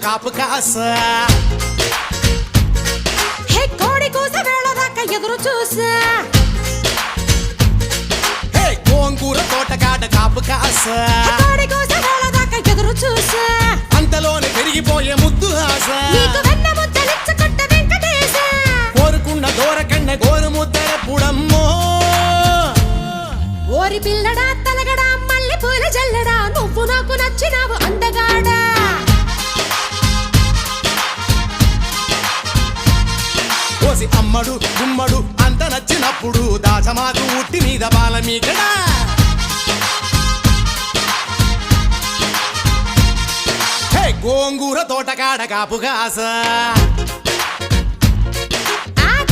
కాపు కాస హే కోడి కూస వేళ దాకా ఎదురు చూసా హే గోంగూర తోటకాడ కాపు కాస కోడి కూస వేళ దాకా ఎదురు చూసా అంతలోనే పెరిగిపోయే ముద్దు ఆశ నీకు వెన్న ముద్దలిచ్చుకుంట వెంకటేశ కోరుకున్న దూరకన్న గోరు ముద్దర పుడమ్మో ఓరి పిల్లడా తలగడా మల్లె పూల జల్లడా నువ్వు నాకు నచ్చినావు అందగాడా కోసి అమ్మడు గుమ్మడు అంత నచ్చినప్పుడు దాచమాకు ఉట్టి మీద బాల మీకడా గోంగూర తోటకాడ కాపు కాస